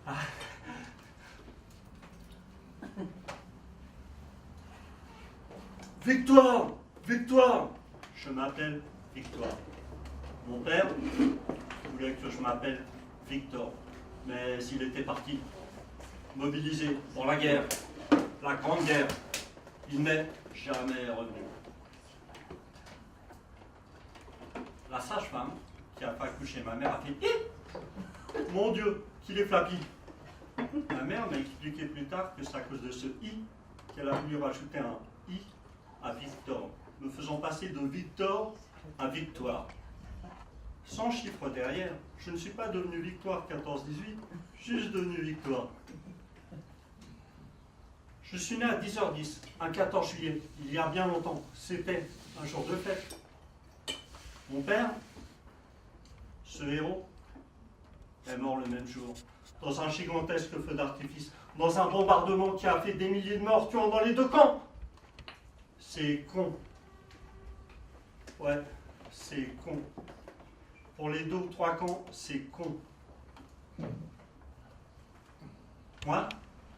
Ah. Victoire! Victoire! Je m'appelle Victoire. Mon père voulait que je m'appelle Victor, mais il était parti, mobilisé pour la guerre, la grande guerre. Il n'est jamais revenu. La sage-femme qui a fait accoucher ma mère a fait « Mon Dieu, qu'il est flappy !» Ma mère m'a expliqué plus tard que c'est à cause de ce « i » qu'elle a voulu rajouter un « i » à Victor, me faisant passer de Victor à Victoire. Sans chiffre derrière, je ne suis pas devenu Victoire 14-18, juste devenu Victoire. Je suis né à 10h10, un 14 juillet, il y a bien longtemps. C'était un jour de fête. Mon père, ce héros, est mort le même jour, dans un gigantesque feu d'artifice, dans un bombardement qui a fait des milliers de morts, tuant dans les deux camps. C'est con. Ouais, c'est con. Pour les 2 ou 3 camps, c'est con. Moi,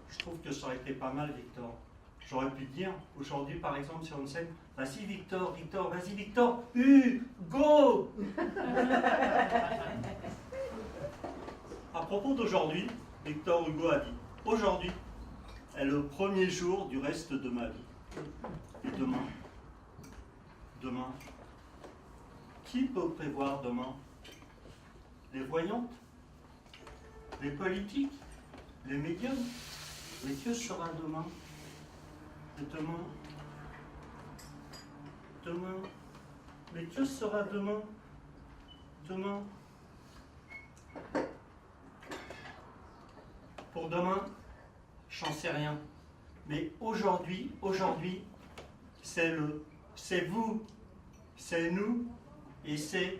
je trouve que ça aurait été pas mal, Victor. J'aurais pu dire, aujourd'hui, par exemple, sur une scène, vas-y, Victor, Victor, vas-y, Victor, go. À propos d'aujourd'hui, Victor Hugo a dit, aujourd'hui est le premier jour du reste de ma vie. Et demain, qui peut prévoir demain? Les voyantes? Les politiques? Les médiums? Mais que sera demain? Et demain, mais que sera demain? Demain? Pour demain, j'en sais rien. Mais aujourd'hui, c'est vous, c'est nous, et c'est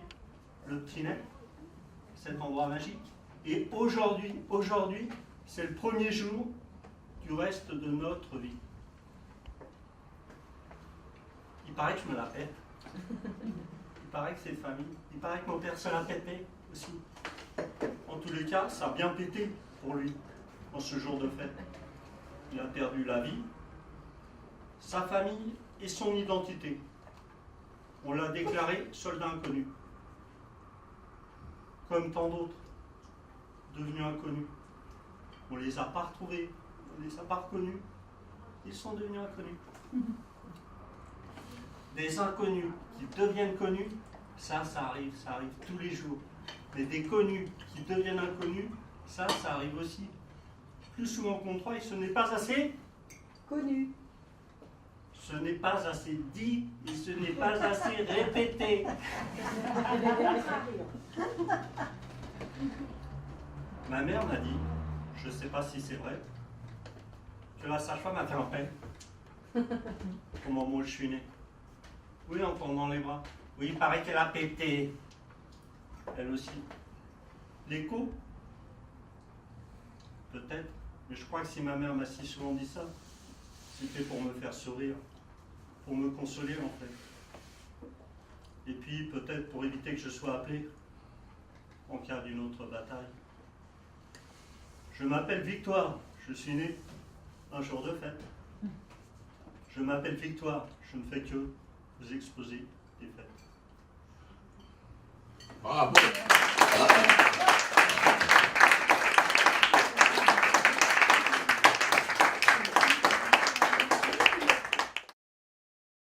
le petit nez, cet endroit magique. Et aujourd'hui, c'est le premier jour du reste de notre vie. Il paraît que je me la pète. Il paraît que c'est de famille. Il paraît que mon père se l'a pété aussi. En tous les cas, ça a bien pété pour lui, en ce jour de fête. Il a perdu la vie, sa famille et son identité. On l'a déclaré soldat inconnu. Comme tant d'autres, devenus inconnus. On ne les a pas retrouvés, on ne les a pas reconnus. Ils sont devenus inconnus. Des inconnus qui deviennent connus, ça arrive tous les jours. Mais des connus qui deviennent inconnus, ça arrive aussi. Plus souvent qu'on croit, et ce n'est pas assez connu. Ce n'est pas assez dit et ce n'est pas assez répété. Ma mère m'a dit, je ne sais pas si c'est vrai, que la sage-femme a fait un pain au moment où je suis né. Oui, en tendant les bras. Oui, il paraît qu'elle a pété. Elle aussi. L'écho? Peut-être. Mais je crois que si ma mère m'a si souvent dit ça, c'était pour me faire sourire, pour me consoler en fait. Et puis peut-être pour éviter que je sois appelé en cas d'une autre bataille. Je m'appelle Victoire, je suis né un jour de fête. Je m'appelle Victoire, je ne fais que vous exposer des fêtes. Bravo.